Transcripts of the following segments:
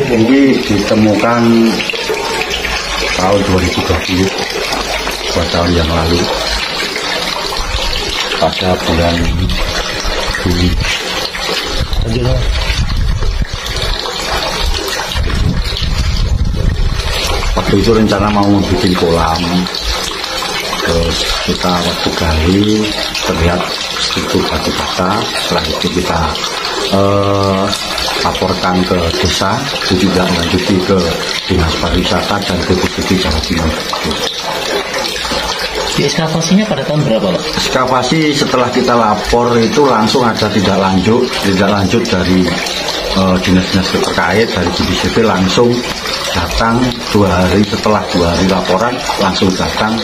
ini ditemukan tahun 2020, 2 tahun yang lalu, pada bulan Juli. Waktu itu rencana mau bikin kolam, terus kita waktu gali terlihat itu batu bata. Setelah itu kita laporkan ke desa, juga lanjuti ke Dinas Pariwisata dan BPBD Jawa Timur. Di ekskavasinya pada tahun berapa, Pak? Ekskavasi setelah kita lapor itu langsung ada tindak lanjut dari dinas-dinas terkait, dari BPBD langsung datang 2 hari setelah 2 hari laporan, langsung datang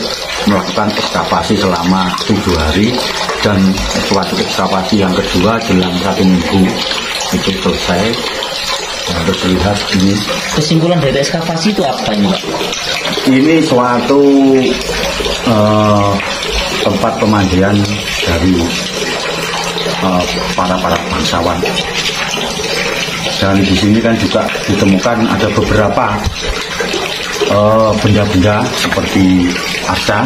melakukan ekskavasi selama 7 hari, dan setelah ekskavasi yang kedua jelang 1 minggu itu selesai. Harus lihat ini. Kesimpulan dari ekskavasi itu apa ini, Pak? Ini suatu tempat pemandian dari para bangsawan. Dan di sini kan juga ditemukan ada beberapa benda-benda seperti arca,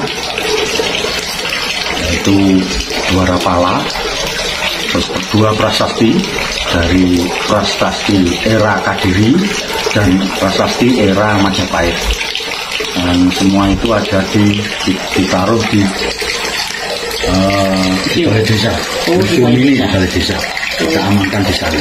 yaitu 2 rapala, terus 2 prasasti dari prasasti era Kadiri dan prasasti era Majapahit. Dan semua itu ada ditaruh di balai desa. Museum ini di balai desa. Kita amankan di sana.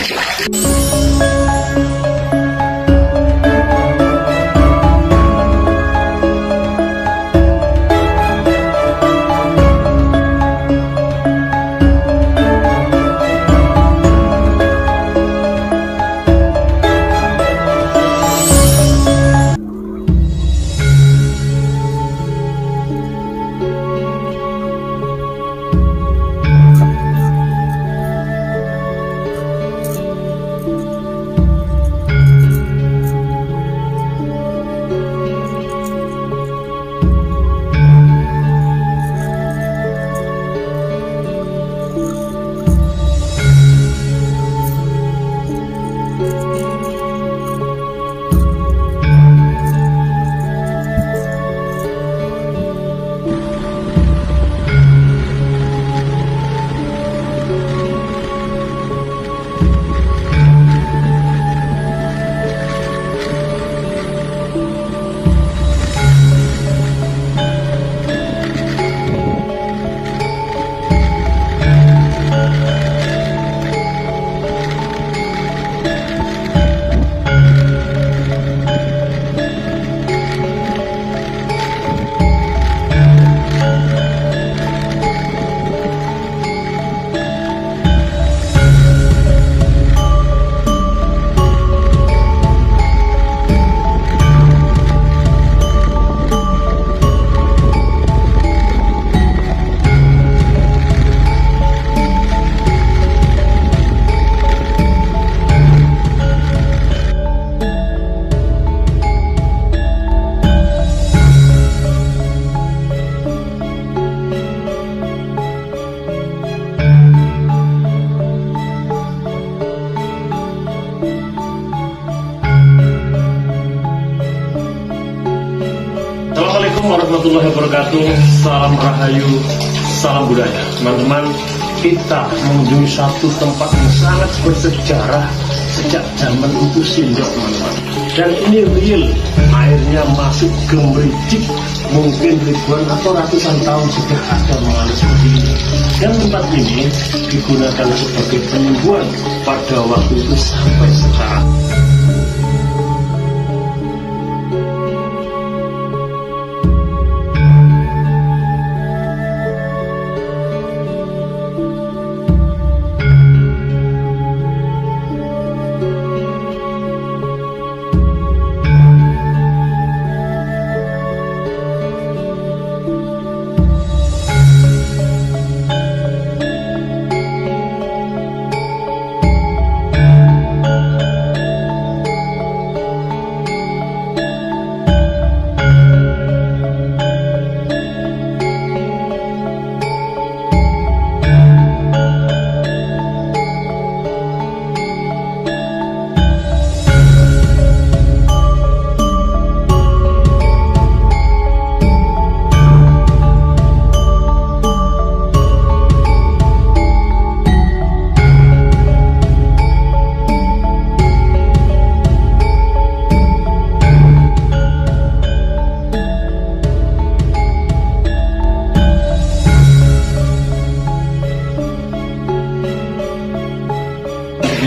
Assalamualaikum warahmatullahi wabarakatuh. Salam Rahayu, salam budaya. Teman-teman, kita mengunjungi satu tempat yang sangat bersejarah sejak zaman Empu Sindok, teman-teman. Dan ini real, airnya masih gemericik, mungkin ribuan atau ratusan tahun sudah ada mengalir seperti ini. Dan tempat ini digunakan sebagai penyembuhan pada waktu itu sampai sekarang.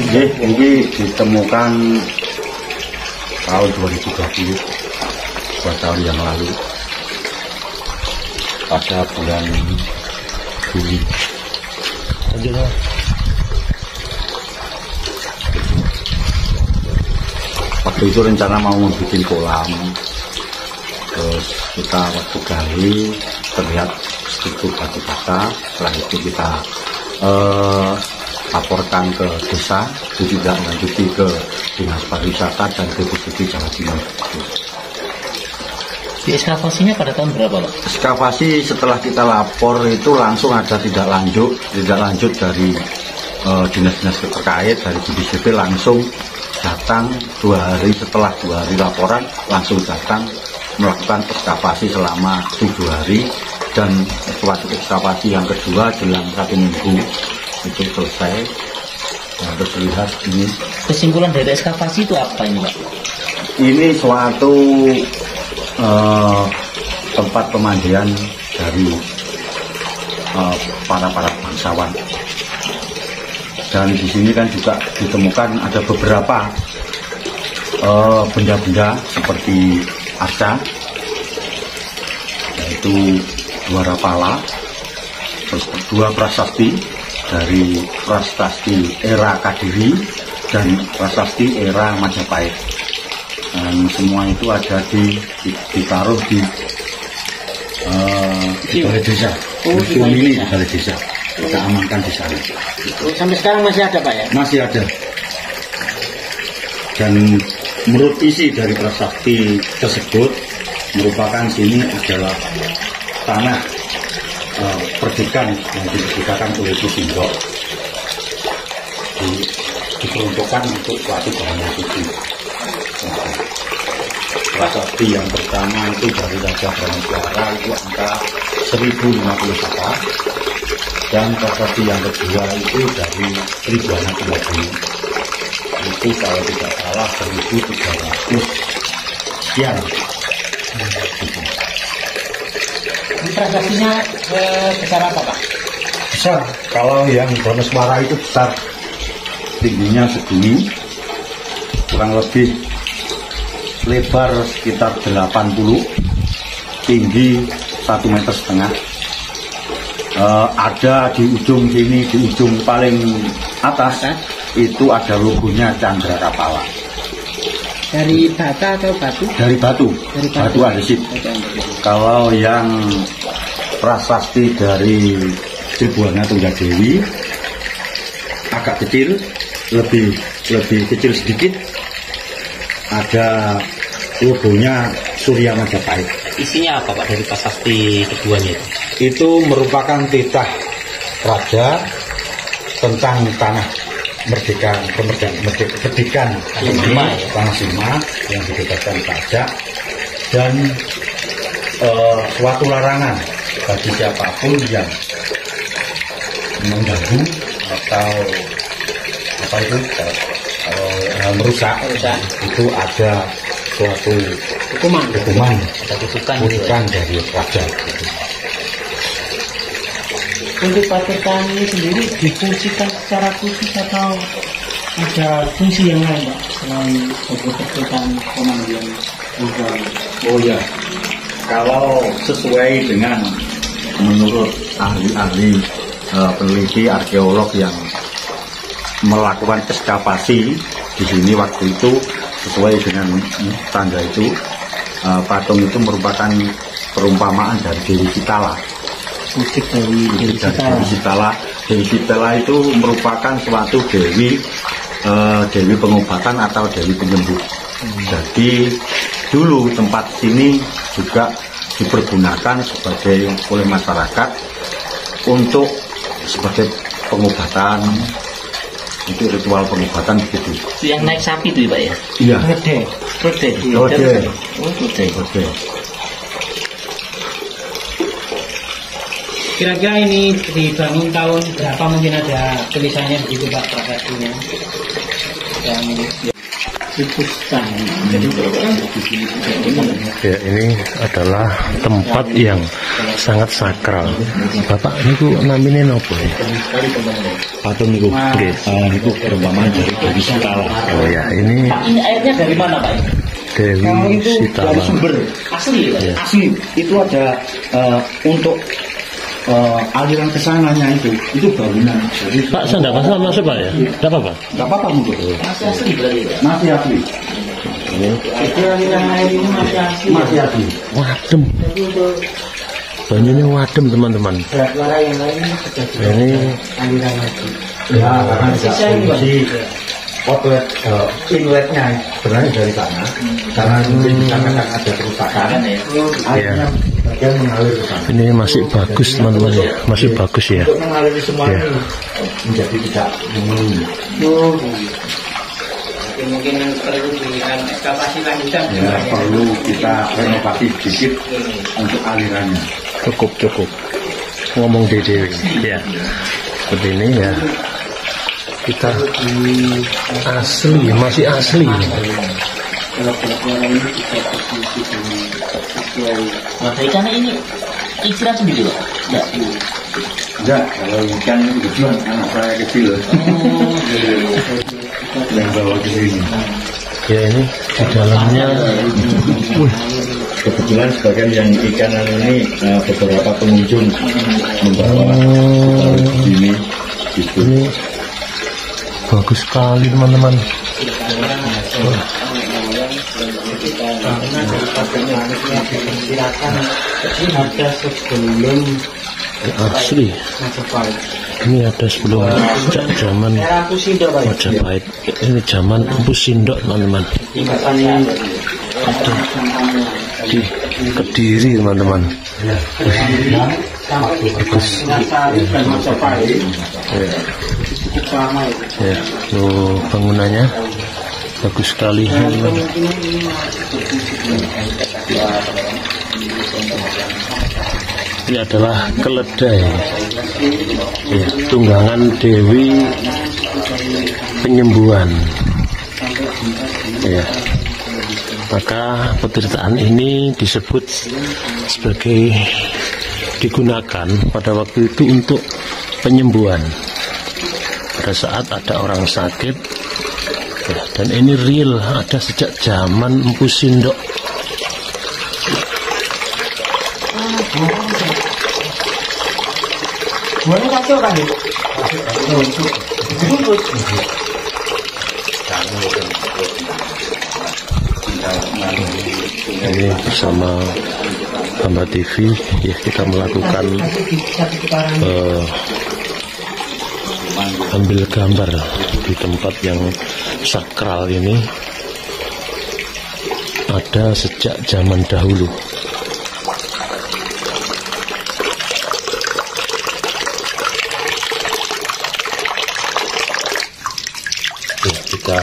Ini ditemukan tahun 2020, 2 tahun yang lalu, pada bulan Juli. Waktu itu rencana mau bikin kolam, terus kita waktu gali terlihat struktur batu bata. Setelah itu kita laporkan ke desa, ditindaklanjuti ke Dinas Pariwisata dan BPBD Jawa Timur. Di ekskavasinya pada tahun berapa, Pak? Ekskavasi setelah kita lapor itu langsung ada tidak lanjut dari dinas-dinas terkait dari BPBD langsung datang 2 hari setelah 2 hari laporan, langsung datang melakukan ekskavasi selama 7 hari, dan ekskavasi yang kedua jelang 1 minggu itu selesai. Nah, terus lihat ini. Kesimpulan dari ekskavasi itu apa ini, Pak? Ini suatu tempat pemandian dari para bangsawan. Dan di sini kan juga ditemukan ada beberapa benda-benda seperti arca, yaitu 2 rapala, terus 2 prasasti dari prasasti era Kadiri dan prasasti era Majapahit. Dan semua itu ada ditaruh di balai desa. Museum ini di balai desa. Kita amankan di sana. Sampai sekarang masih ada, Pak, ya? Masih ada. Dan menurut isi dari prasasti tersebut merupakan sini adalah tanah perdikan yang diberikan oleh Kusindro, diperuntukkan untuk suatu bahaya suci. Prasasti yang pertama itu dari Raja Brahmawara itu angka 1050 Saka, dan prasasti yang kedua itu dari Tribuana Tuladeni itu kalau tidak salah 1300 sekian. Prasestinya besar apa, Pak? Besar. Kalau yang Brahmawara itu besar, tingginya segini, kurang lebih lebar sekitar 80, tinggi 1,5 meter. Ada di ujung sini, di ujung paling atas itu ada logonya Chandra Rapala. Dari bata atau batu? Dari batu. Dari batu. Batu andesit. Kalau yang prasasti dari Tribuana Tunggadewi agak kecil, lebih kecil sedikit, ada logonya Surya Majapahit. Isinya apa, Pak, dari prasasti keduanya itu? Itu merupakan titah raja tentang tanah kemerdekaan tanah Sima yang dibebaskan pajak, dan suatu larangan bagi siapapun yang mengganggu atau merusak itu ada suatu hukuman Ada kutukan dari raja. Untuk patrikan ini sendiri difungsikan secara khusus atau ada fungsi yang lain, Pak, selain patrikan pemandian? Oh ya, kalau sesuai dengan menurut ahli-ahli peneliti arkeolog yang melakukan ekskavasi di sini waktu itu, sesuai dengan tanda itu, patung itu merupakan perumpamaan dari Dewi Sitala. Musik dari Dewi Sitala. Dewi Sitala itu merupakan suatu dewi pengobatan atau dewi penyembuh. Jadi dulu tempat sini juga dipergunakan oleh masyarakat untuk sebagai pengobatan, untuk ritual pengobatan begitu. Itu yang naik sapi itu, Pak, ya? Iya. Gede. Oke. Kira-kira ini dibangun tahun berapa, mungkin ada tulisannya begitu, Pak, prasestinya? Dan diputuskan. Jadi Ya, ini adalah tempat yang sangat sakral. Bapak niku namine napa ya? Patung niku. Nggih. Niku perumpamaan dari Sitala. Oh ya, ini Pak, ini airnya dari mana Pak? Dewi Itu Sitala. dari sumber Asli ya Pak? Ya. asli. Itu ada untuk aliran kesananya itu bangunan. Jadi Pak, saya enggak masalah masuk Pak ya? Enggak apa-apa. nggak apa-apa mungkin. Masih asli berarti Pak? Masih asli. itu aliran air ini masih asli. Masih asli. Wadem. Banyunya wadem teman-teman. Suara yang lain sudah Ini aliran lagi. Ya, karena Sisa tidak ini, Pak. fungsi outlet inletnya sebenarnya dari sana. Karena mungkin di sana kan ada kerusakan. Airnya bagian mengalir ke sana. ini masih bagus teman-teman ya, masih bagus ya. Untuk mengaliri semua Ya. ini menjadi tidak memenuhi. Mungkin perlu diberikan ekskavasi lanjutan. Ya, perlu kita renovasi sedikit untuk alirannya. Cukup. Ngomong di Dewi. Ya. Seperti ini ya. Kita asli, masih asli. Kalau suara ini kita posisi sesuai. Nah, ikannya ini ikan sendiri Pak? Enggak. Enggak, kalau ikan itu kebetulan anak saya kecil yang bawa ke sini. Ya, ini di dalamnya. Kebetulan sebagian yang ikanan ini beberapa pengunjung membawa ke sini gitu. Ini bagus sekali teman-teman. Karena daripada manusia diperkirakan ada sebelum Asli. Majapahit. Ini ada sebelum sejak zaman Era Kusindo Pak. Majapahit. Ini zaman Empu Sindok teman-teman. Tingkatan Ada di Kediri teman-teman. sampai Bagus. Singasari dan Majapahit Ya. cukup lama itu. Ya, tuh bangunannya bagus sekali. Kemungkinan ini Ini adalah keledai. Ya, tunggangan Dewi Penyembuhan. Ya. Maka penderitaan ini disebut sebagai digunakan pada waktu itu untuk penyembuhan. Pada saat ada orang sakit, ya, dan ini real ada sejak zaman Empu Sindok. buahnya kacau kan itu. Ini bersama Hamba TV ya, kita melakukan ambil gambar di tempat yang sakral ini. Ada sejak zaman dahulu. Ya, kita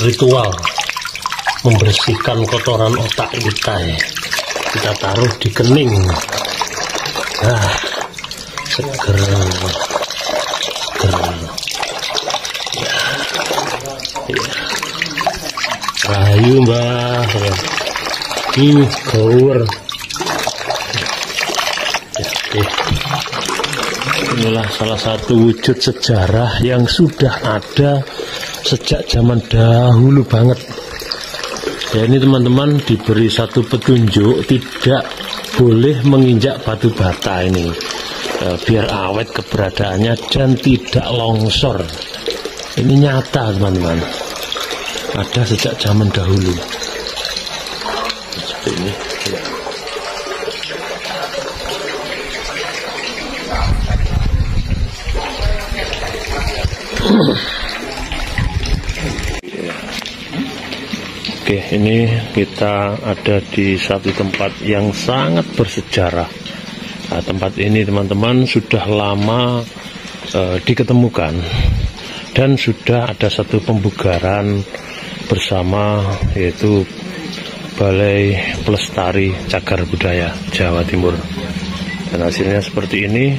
ritual membersihkan kotoran otak kita ya. Kita taruh di kening. Nah, seger. Ya. Ya. Rahayu Mbah. Gawer. Ya, inilah salah satu wujud sejarah yang sudah ada sejak zaman dahulu banget. Ya, ini teman-teman diberi satu petunjuk, tidak boleh menginjak batu bata ini, biar awet keberadaannya dan tidak longsor. Ini nyata teman-teman, ada sejak zaman dahulu. Seperti ini. Ya. Oke, ini kita ada di satu tempat yang sangat bersejarah. Nah, tempat ini teman-teman sudah lama diketemukan dan sudah ada satu pembugaran bersama, yaitu Balai Pelestari Cagar Budaya Jawa Timur. Dan hasilnya seperti ini.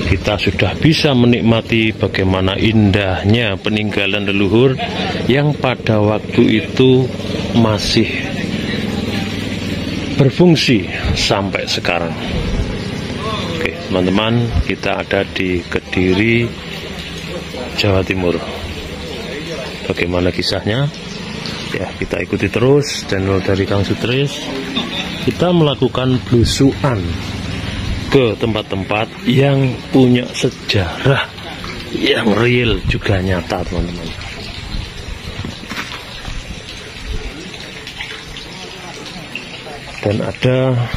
kita sudah bisa menikmati bagaimana indahnya peninggalan leluhur yang pada waktu itu masih berfungsi sampai sekarang. Oke, teman-teman, kita ada di Kediri, Jawa Timur. Bagaimana kisahnya? Ya, kita ikuti terus channel dari Kang Sutris. Kita melakukan belusukan ke tempat-tempat yang punya sejarah yang real juga nyata, teman-teman. Dan ada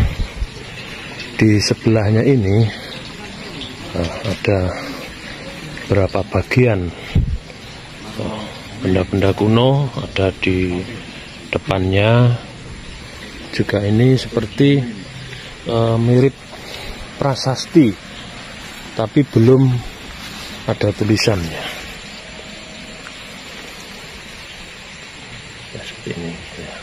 di sebelahnya ini ada beberapa bagian benda-benda kuno ada di depannya juga. Ini seperti mirip prasasti, tapi belum ada tulisannya. Ya, seperti ini. Ya.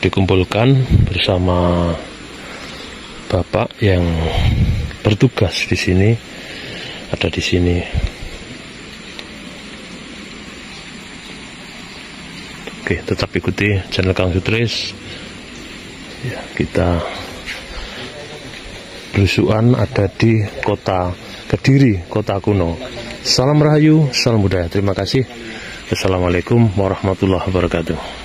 Dikumpulkan bersama bapak yang bertugas di sini, ada di sini. Oke, tetap ikuti channel Kang Sutris. Ya, kita belusukan ada di kota Kediri, kota kuno. Salam Rahayu, salam budaya. Terima kasih. Assalamualaikum warahmatullahi wabarakatuh.